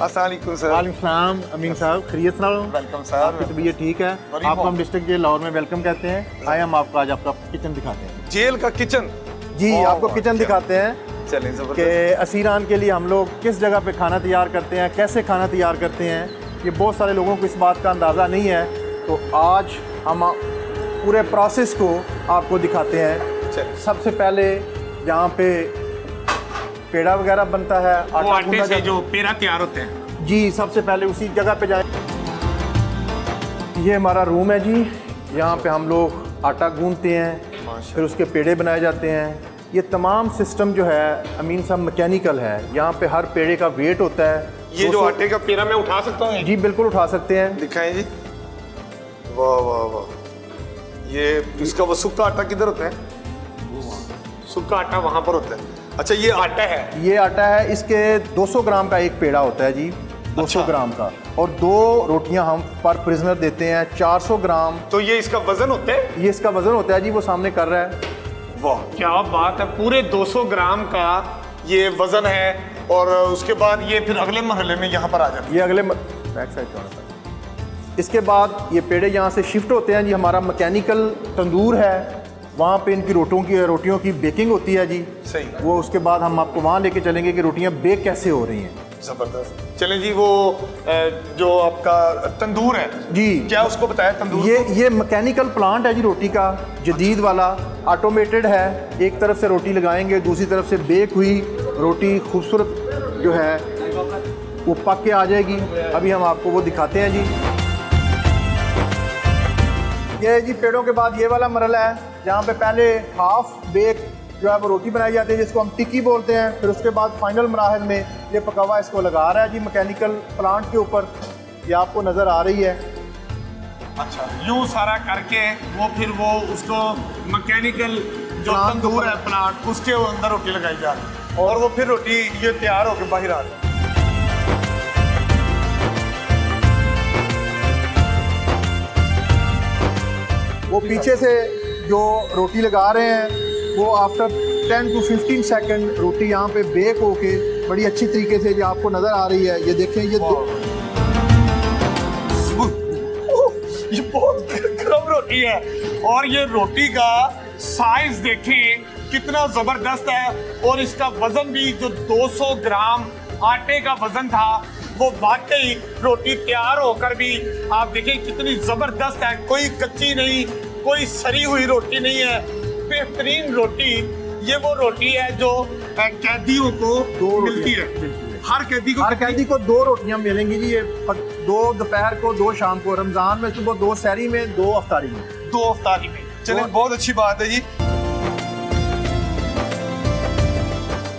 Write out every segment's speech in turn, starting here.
अस्सलाम वालेकुम सर। वालेकुम सलाम अमीन साहब, खैरियत सुनाओ। Welcome sir. आपकी तबीयत ठीक है? आपको हम डिस्ट्रिक्ट जेल लाहौर में वेलकम कहते हैं। आए हम आपको आज आपका किचन दिखाते हैं। जेल का किचन जी, आपको किचन दिखाते हैं चलें कि जबरदस्त। असीरान के लिए हम लोग किस जगह पे खाना तैयार करते हैं, कैसे खाना तैयार करते हैं। ये बहुत सारे लोगों को इस बात का अंदाज़ा नहीं है, तो आज हम पूरे प्रोसेस को आपको दिखाते हैं। चलें। सबसे पहले यहाँ पे पेड़ा वगैरह बनता है, वो आटे गूंदा से जाता जो पेड़ा तैयार होते हैं। जी, सबसे पहले उसी जगह पे जाए। ये हमारा रूम है जी, यहाँ पे हम लोग आटा गूंदते हैं, फिर उसके पेड़े बनाए जाते हैं। ये तमाम सिस्टम जो है अमीन साहब मैकेनिकल है। यहाँ पे हर पेड़े का वेट होता है। ये जो आटे का पेड़ा मैं उठा सकता हूँ? जी बिल्कुल उठा सकते हैं। दिखाएं जी। वाह वाह वाह। ये इसका वो सूखा आटा किधर होता है? सूखा आटा वहाँ पर होता है। अच्छा, ये आटा है? ये आटा है, इसके 200 ग्राम का एक पेड़ा होता है जी, 200 अच्छा। ग्राम का। और 2 रोटियां हम पर प्रिजनर देते हैं, 400 ग्राम। तो ये इसका वजन होता है? ये इसका वजन होता है जी, वो सामने कर रहा है। वाह क्या बात है, पूरे 200 ग्राम का ये वजन है। और उसके बाद ये फिर अगले मरहले में यहाँ पर आ जाता है। ये अगले बैक साइड पे होना था। इसके बाद ये पेड़े यहाँ से शिफ्ट होते हैं जी। हमारा मैकेनिकल तंदूर है, वहाँ पे इनकी रोटियों की बेकिंग होती है जी। सही। वो उसके बाद हम आपको वहाँ लेके चलेंगे कि रोटियाँ बेक कैसे हो रही हैं। जबरदस्त। चलें जी, वो जो आपका तंदूर है जी, क्या उसको बताया तंदूर? ये मैकेनिकल प्लांट है जी रोटी का, जदीद वाला, ऑटोमेटेड है। एक तरफ से रोटी लगाएंगे, दूसरी तरफ से बेक हुई रोटी खूबसूरत जो है वो पक के आ जाएगी। अभी हम आपको वो दिखाते हैं जी। ये जी पेड़ों के बाद ये वाला मरहला है, जहाँ पे पहले हाफ बेक जो है वो रोटी बनाई जाती है, जिसको हम टिक्की बोलते हैं। फिर उसके बाद फाइनल मराहल में ये पका हुआ इसको लगा रहा है जी मैकेनिकल प्लांट के ऊपर। ये आपको नज़र आ रही है। अच्छा, यूं सारा करके वो फिर वो उसको मैकेनिकल जो प्लांट तंदूर है प्लांट, उसके अंदर रोटी लगाई जा रही है और वो फिर रोटी ये तैयार होकर बाहर आ रही है। वो पीछे से जो रोटी लगा रहे हैं वो आफ्टर 10 to 15 सेकंड रोटी यहाँ पे बेक होके बड़ी अच्छी तरीके से जो आपको नज़र आ रही है। ये देखें, ये ये बहुत गर्म रोटी है। और ये रोटी का साइज देखें कितना जबरदस्त है। और इसका वजन भी जो 200 ग्राम आटे का वजन था, वो वाकई रोटी तैयार होकर भी आप देखें कितनी जबरदस्त है। कोई कच्ची नहीं, कोई सड़ी हुई रोटी नहीं है, बेहतरीन रोटी। ये वो रोटी है जो कैदियों को मिलती है। हर कैदी को 2 रोटियाँ मिलेंगी जी। ये 2 दोपहर को, 2 शाम को, रमज़ान में सुबह, 2 सहरी में, 2 अफ्तारी में। 2 अफ्तारी में। चलें, बहुत अच्छी बात है जी।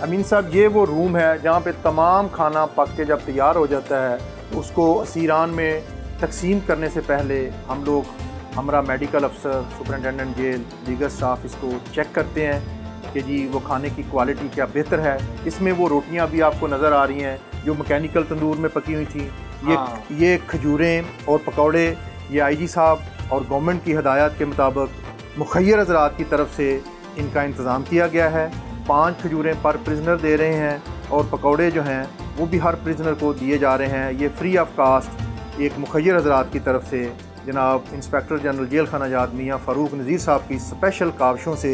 अमीन साहब, ये वो रूम है जहाँ पे तमाम खाना पक के जब तैयार हो जाता है, उसको असीरान में तकसीम करने से पहले हम लोग, हमारा मेडिकल अफसर, सुपरिटेंडेंट जेल, दीगर स्टाफ इसको चेक करते हैं कि जी वो खाने की क्वालिटी क्या बेहतर है। इसमें वो रोटियां भी आपको नज़र आ रही हैं जो मैकेनिकल तंदूर में पकी हुई थी। ये खजूरें और पकौड़े, ये आईजी साहब और गवर्नमेंट की हदायत के मुताबिक मुखय्यर हज़रात की तरफ से इनका इंतज़ाम किया गया है। 5 खजूरें पर प्रिजनर दे रहे हैं और पकौड़े जो हैं वो भी हर प्रिजनर को दिए जा रहे हैं। ये फ्री ऑफ कास्ट एक मुखय्यर हज़रात की तरफ से जनाब इंस्पेक्टर जनरल जेल खाना जात मियाँ फ़ारूक नज़ीर साहब की स्पेशल काविशों से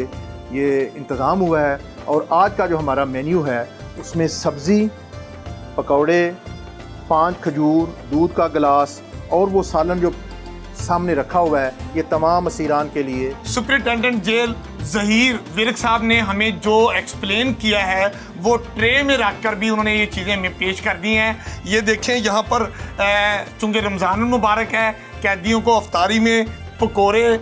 ये इंतज़ाम हुआ है। और आज का जो हमारा मेन्यू है उसमें सब्ज़ी, पकौड़े, 5 खजूर, दूध का गिलास और वो सालन जो सामने रखा हुआ है, ये तमाम असीरान के लिए। सुपरिटेंडेंट जेल ज़हीर विरक साहब ने हमें जो एक्सप्लेन किया है वो ट्रे में रख कर भी उन्होंने ये चीज़ें हमें पेश कर दी हैं। ये देखें, यहाँ पर चूँकि रमज़ान मुबारक है, कैदियों को अफ्तारी में पकोड़े,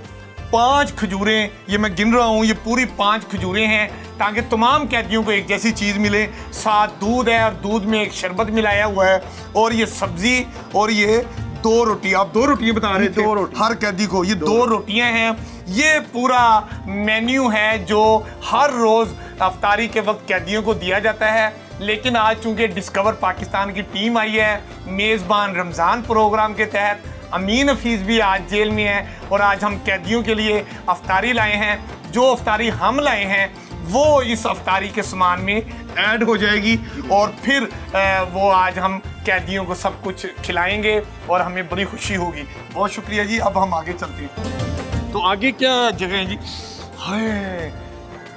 5 खजूरें, ये मैं गिन रहा हूँ, ये पूरी 5 खजूरें हैं ताकि तमाम कैदियों को एक जैसी चीज़ मिले। साथ दूध है और दूध में एक शरबत मिलाया हुआ है। और ये सब्ज़ी और ये 2 रोटी। आप 2 रोटियाँ बता रहे थे? 2 रोटी हर कैदी को ये 2 रोटियाँ हैं। ये पूरा मेन्यू है जो हर रोज़ अफ्तारी के वक्त कैदियों को दिया जाता है। लेकिन आज चूँकि डिस्कवर पाकिस्तान की टीम आई है मेज़बान रमज़ान प्रोग्राम के तहत, अमीन हफीज़ भी आज जेल में है और आज हम कैदियों के लिए अफ्तारी लाए हैं। जो अफ्तारी हम लाए हैं वो इस अफ्तारी के सामान में ऐड हो जाएगी और फिर वो आज हम कैदियों को सब कुछ खिलाएंगे और हमें बड़ी खुशी होगी। बहुत शुक्रिया जी। अब हम आगे चलते हैं। तो आगे क्या जगह है जी? हाय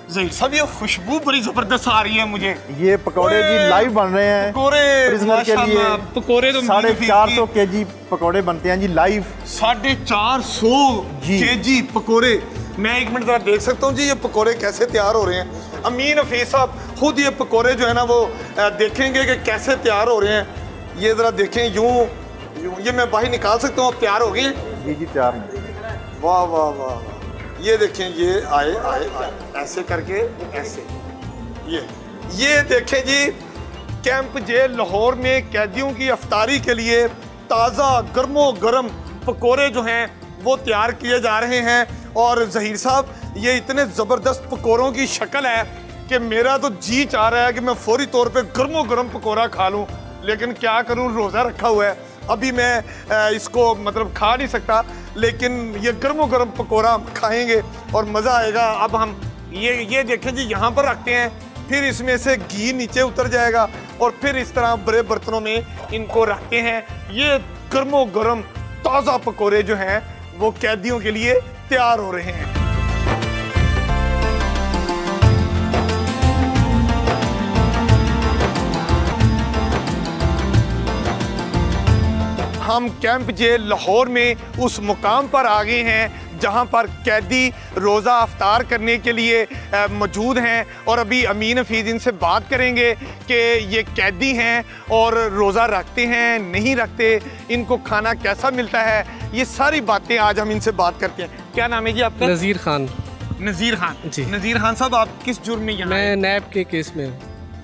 ज़हीर साहब, ये खुशबू बड़ी ज़बरदस्त आ रही है मुझे। ये पकौड़े जी लाइव बन रहे हैं पकौड़े प्रिजनर के लिए। पकौड़े तो 450 केजी पकौड़े बनते हैं जी लाइव। 450 जी। केजी पकौड़े। मैं एक मिनट जरा देख सकता हूँ जी ये पकौड़े कैसे तैयार हो रहे हैं। अमीन हफीज साहब खुद ये पकौड़े जो है ना वो देखेंगे कि कैसे तैयार हो रहे हैं। ये ज़रा देखें, यूं ये मैं बाहर निकाल सकता हूँ। अब तैयार हो गए? जी जी तैयार हैं। वाह वाह वाह वाह। ये देखें, ये आए आए आए ऐसे करके, ऐसे ये देखें जी, कैंप जेल लाहौर में कैदियों की अफ्तारी के लिए ताज़ा गर्मो गर्म पकोड़े जो हैं वो तैयार किए जा रहे हैं। और ज़हीर साहब ये इतने ज़बरदस्त पकोड़ों की शक्ल है कि मेरा तो जी चाह रहा है कि मैं फौरी तौर पे गर्मो गर्म पकोड़ा खा लूँ, लेकिन क्या करूँ, रोज़ा रखा हुआ है। अभी मैं इसको मतलब खा नहीं सकता, लेकिन ये गर्मो गर्म पकोड़ा हम खाएंगे और मज़ा आएगा। अब हम ये देखें जी, यहाँ पर रखते हैं, फिर इसमें से घी नीचे उतर जाएगा और फिर इस तरह बड़े बर्तनों में इनको रखते हैं। ये गर्मो गर्म ताज़ा पकोड़े जो हैं वो कैदियों के लिए तैयार हो रहे हैं। हम कैंप जेल लाहौर में उस मुकाम पर आ गए हैं जहां पर कैदी रोज़ा अफ्तार करने के लिए मौजूद हैं और अभी अमीन हफीज़ इनसे बात करेंगे कि ये कैदी हैं और रोज़ा रखते हैं नहीं रखते, इनको खाना कैसा मिलता है, ये सारी बातें आज हम इनसे बात करते हैं। क्या नाम है जी आपका? नज़ीर खान। नज़ीर खान जी। नज़ीर खान साहब, आप किस जुर्म में यहाँ? मैं नैब के केस में हूँ।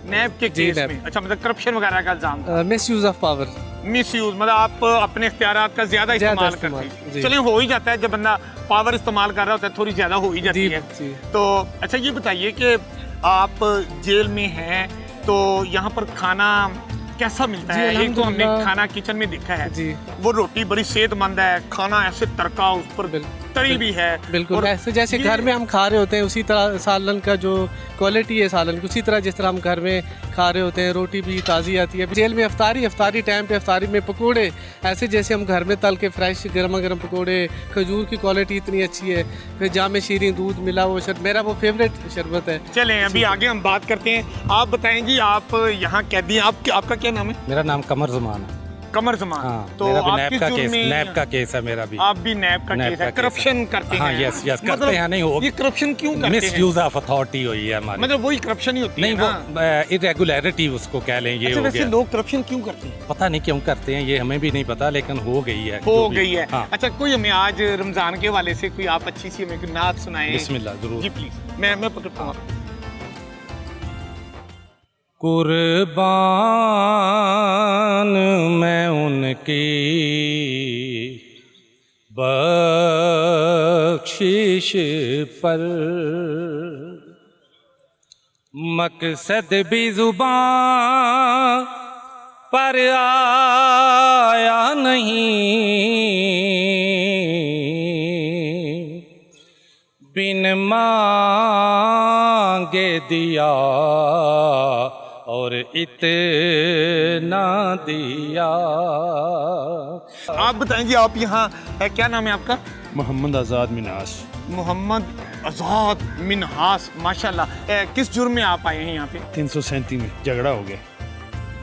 नैब के जी, केस नैब। में? अच्छा, मतलब करप्शन वगैरह का इल्जाम? Miss use of power. Miss use मतलब आप अपने इख्तियारात का ज्यादा इस्तेमाल करते हैं। जी। चलिए, हो ही जाता है, जब बंदा पावर इस्तेमाल कर रहा होता है थोड़ी ज्यादा हो ही जाती जी, है। जी। तो अच्छा ये बताइए कि आप जेल में हैं तो यहाँ पर खाना कैसा मिलता जी, है? एक तो हमने अल्हम्दुलिल्लाह। खाना किचन में देखा है जी। वो रोटी बड़ी सेहतमंद है, खाना ऐसे तड़का उस पर तरी भी है, बिल्कुल और ऐसे जैसे ये- घर में हम खा रहे होते हैं उसी तरह सालन का जो क्वालिटी है सालन की, उसी तरह जिस तरह हम घर में खा रहे होते हैं, रोटी भी ताज़ी आती है। जेल में अफ्तारी टाइम पे अफ्तारी में पकोड़े ऐसे जैसे हम घर में तल के फ्रेश गर्मा गर्म पकोड़े, खजूर की क्वालिटी इतनी अच्छी है, फिर जामे शीरीं दूध मिला वो मेरा वो फेवरेट शरबत है। चलें अभी आगे हम बात करते हैं। आप बताएं जी, आप यहाँ कैदी हैं, आपका क्या नाम है? मेरा नाम कमर ज़मान है। कमर ज़मान। हाँ, तो मेरा भी आप नैब किस का जुर्म केस, में? नैब का केस है मेरा भी। आप भी नैब का नैब केस है, का केस करप्शन है। करते हाँ, हैं? यस करते मतलब हैं, नहीं हो ये करप्शन क्यों करते मिस हैं? यूज ऑफ अथॉरिटी हुई है हमारी। मतलब वही करप्शन ही होती नहीं, है ना? वो इरेगुलरिटी उसको कह लें, ये अच्छा, हो वैसे गया। लोग करप्शन क्यों करते हैं? पता नहीं क्यों करते हैं, ये हमें भी नहीं पता, लेकिन हो गई है। हो जो भी। गई है। हाँ, अच्छा, कोई हमें आज रमजान के हवाले से कोई आप अच्छी सी हमें कोई नात सुनाएं? बिस्मिल्लाह, जरूर। जी प्लीज, मैं पकड़ता हूँ। कुर्बान मैं उनकी बख्शिश पर, मकसद भी जुबान पर आया नहीं, बिन मांगे दिया और इतना दिया। आप बताएं जी, आप यहाँ क्या नाम है आपका? मोहम्मद आज़ाद मिनास। मोहम्मद आज़ाद मिनहास, माशाल्लाह। किस जुर्म में आप आए हैं यहाँ पे? 337 में झगड़ा हो गया।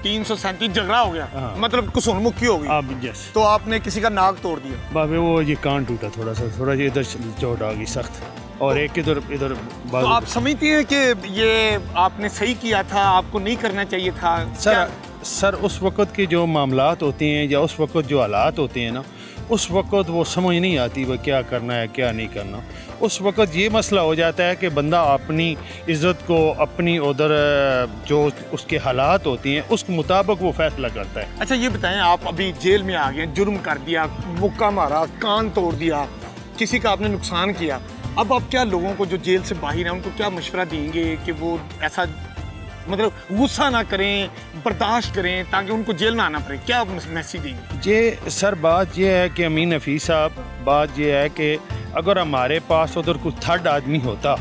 337 झगड़ा हो गया, हाँ। मतलब कुसुनमुखी हो गई। अब यस तो आपने किसी का नाक तोड़ दिया? बाबे वो ये कान टूटा थोड़ा सा इधर चोट आ गई सख्त, और एक इधर तो बाजू आप समझते हैं कि ये आपने सही किया था, आपको नहीं करना चाहिए था? सर उस वक़्त के जो मामलात होते हैं या उस वक़्त जो हालात होते हैं ना, उस वक़्त वो समझ नहीं आती वह क्या करना है क्या नहीं करना। उस वक़्त ये मसला हो जाता है कि बंदा अपनी इज़्ज़त को, अपनी उधर जो उसके हालात होती हैं उसके मुताबिक वो फैसला करता है। अच्छा ये बताएं, आप अभी जेल में आ गए, जुर्म कर दिया, मुक्का मारा, कान तोड़ दिया, किसी का आपने नुकसान किया, अब आप क्या लोगों को जो जेल से बाहर हैं उनको क्या मशवरा देंगे कि वो ऐसा मतलब गुस्सा ना करें, बर्दाश्त करें, ताकि उनको जेल ना आना पड़े? क्या मैसेज देंगे? ये सर बात ये है कि अमीन हफीज़ साहब, बात ये है कि अगर हमारे पास उधर कुछ थर्ड आदमी होता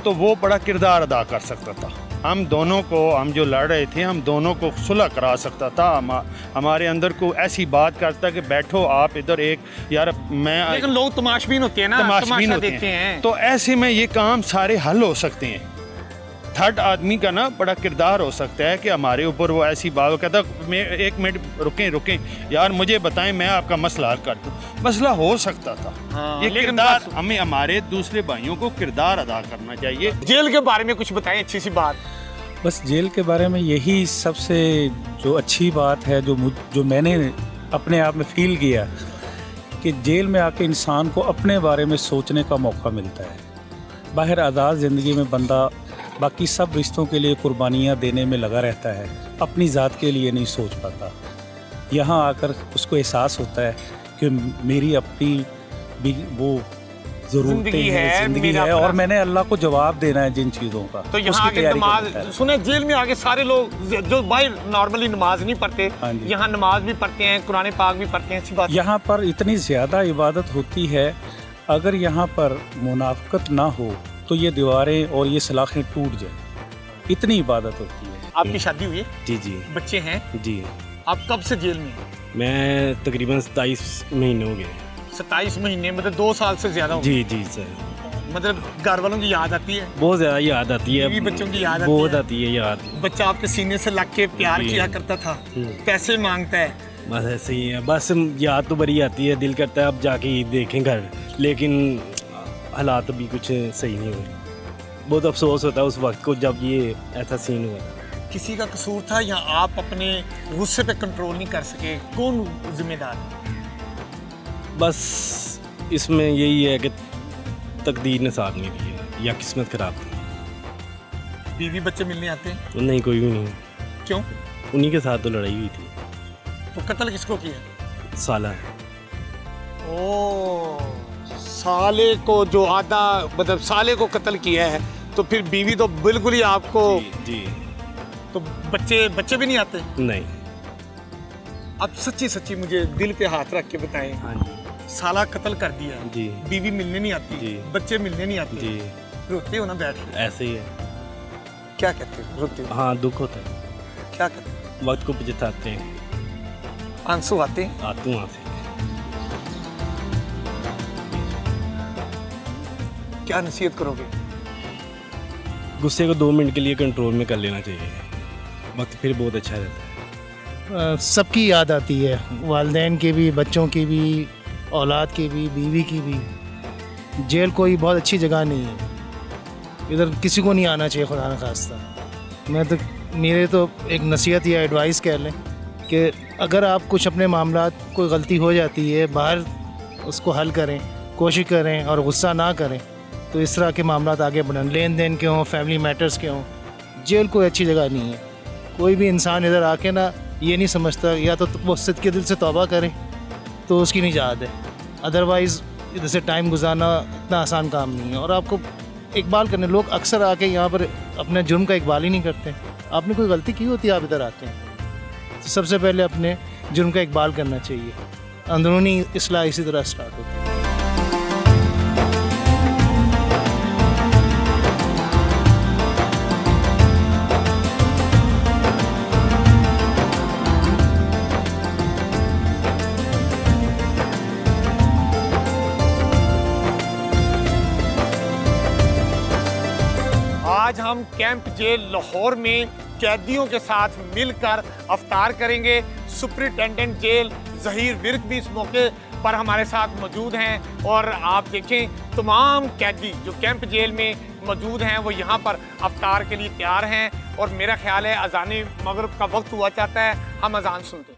तो वो बड़ा किरदार अदा कर सकता था। हम दोनों को, हम जो लड़ रहे थे, हम दोनों को सुलह करा सकता था। हमारे अंदर को ऐसी बात करता कि बैठो आप इधर, एक यार मैं, लेकिन लोग तमाशबीन होते हैं ना, तमाशबीन तमाशा होते देखते हैं, हैं। तो ऐसे में ये काम सारे हल हो सकते हैं। थर्ड आदमी का ना बड़ा किरदार हो सकता है कि हमारे ऊपर वो ऐसी बात, वो कहता मैं 1 मिनट रुकें यार, मुझे बताएं, मैं आपका मसला हल कर दूं। मसला हो सकता था। हाँ, ये लेकिन किरदार, बस- हमें हमारे दूसरे भाइयों को किरदार अदा करना चाहिए। जेल के बारे में कुछ बताएं, अच्छी सी बात। बस जेल के बारे में यही सबसे जो अच्छी बात है, जो मैंने अपने आप में फील किया कि जेल में आके इंसान को अपने बारे में सोचने का मौका मिलता है। बाहर आज़ाद ज़िंदगी में बंदा बाकी सब रिश्तों के लिए कुर्बानियाँ देने में लगा रहता है, अपनी ज़ात के लिए नहीं सोच पाता। यहाँ आकर उसको एहसास होता है कि मेरी अपनी भी वो ज़रूरतें ज़िंदगी हैं, है, ज़िंदगी मेरा है, अपना- और मैंने अल्लाह को जवाब देना है जिन चीज़ों का। तो यहाँ उसकी आगे तैयारी नमाज करता है। सुने, जेल में आगे सारे लोग जो भाई नॉर्मली नमाज नहीं पढ़ते, हाँ जी। यहाँ नमाज भी पढ़ते हैं, कुरान पाक भी पढ़ते हैं, ऐसी बात। यहाँ पर इतनी ज़्यादा इबादत होती है, अगर यहाँ पर मुनाफकत ना हो तो ये दीवारें और ये सलाखें टूट जाए, इतनी इबादत होती है। आपकी शादी हुई है, जी जी बच्चे हैं, जी। आप कब से जेल में? मैं तकरीबन 27 महीने हो गए। 27 महीने, मतलब 2 साल से ज्यादा हो गए। जी जी सर, मतलब घर वालों की याद आती है, बहुत ज़्यादा याद आती है, बीवी बच्चों की याद आती बहुत है। आती है याद। बच्चा आपके सीने से लग के प्यार जी। किया करता था, पैसे मांगता है, बस ऐसे ही है, बस याद तो बड़ी आती है, दिल करता है अब जाके ही देखें घर, लेकिन हालात अभी कुछ सही नहीं हुए। बहुत अफसोस होता है उस वक्त को जब ये ऐसा सीन हुआ था। किसी का कसूर था या आप अपने गुस्से पे कंट्रोल नहीं कर सके? कौन जिम्मेदार है? बस इसमें यही है कि तकदीर ने साथ नहीं दी है या किस्मत खराब थी। बीवी बच्चे मिलने आते हैं? तो नहीं, कोई भी नहीं, क्यों? उन्हीं के साथ तो लड़ाई हुई थी। तो कत्ल किसको किया? साला ओ, साले को जो आधा, मतलब साले को कत्ल किया है, तो फिर बीवी तो बिल्कुल ही आपको, जी तो बच्चे भी नहीं आते? नहीं। आप सच्ची सच्ची मुझे दिल पे हाथ रख के बताएं, हाँ जी साला कत्ल कर दिया, जी बीवी मिलने नहीं आती, जी। बच्चे मिलने नहीं आते, जी, रोते हो ना बैठ के? ऐसे ही है। क्या कहते हो? रोते हो? हाँ, दुख होता है, क्या कहते हो? वक्त को पछताते हैं, आंसू आते हैं? आंसू वहाँ से। क्या नसीहत करोगे? गुस्से को 2 मिनट के लिए कंट्रोल में कर लेना चाहिए, वक्त फिर बहुत अच्छा रहता है। सबकी याद आती है, वालिदैन की भी, बच्चों की भी, औलाद की भी, बीवी की भी। जेल कोई बहुत अच्छी जगह नहीं है, इधर किसी को नहीं आना चाहिए, खुदा न खास्ता। मैं तो, मेरे तो एक नसीहत या एडवाइस कह लें कि अगर आप कुछ अपने मामलात, कोई गलती हो जाती है, बाहर उसको हल करें, कोशिश करें और गुस्सा ना करें, तो इस तरह के मामलात आगे बढ़ें, लेन देन के हों, फैमिली मैटर्स के हों। जेल कोई अच्छी जगह नहीं है। कोई भी इंसान इधर आके ना ये नहीं समझता, या तो वो सिद्ध के दिल से तौबा करे तो उसकी निजात है, अदरवाइज़ इधर से टाइम गुजारना इतना आसान काम नहीं है। और आपको इकबाल करने, लोग अक्सर आके यहाँ पर अपने जुर्म का इकबाल ही नहीं करते। आपने कोई गलती की होती है, आप इधर आते हैं, तो सबसे पहले अपने जुर्म का इकबाल करना चाहिए। अंदरूनी इस्लाह इसी तरह स्टार्ट होती है। आज हम कैंप जेल लाहौर में कैदियों के साथ मिलकर अफ्तार करेंगे। सुपरिटेंडेंट जेल ज़हीर विर्क भी इस मौके पर हमारे साथ मौजूद हैं, और आप देखें तमाम कैदी जो कैंप जेल में मौजूद हैं वो यहाँ पर अफ्तार के लिए तैयार हैं। और मेरा ख्याल है अज़ान मगरिब का वक्त हुआ चाहता है, हम अज़ान सुनते हैं।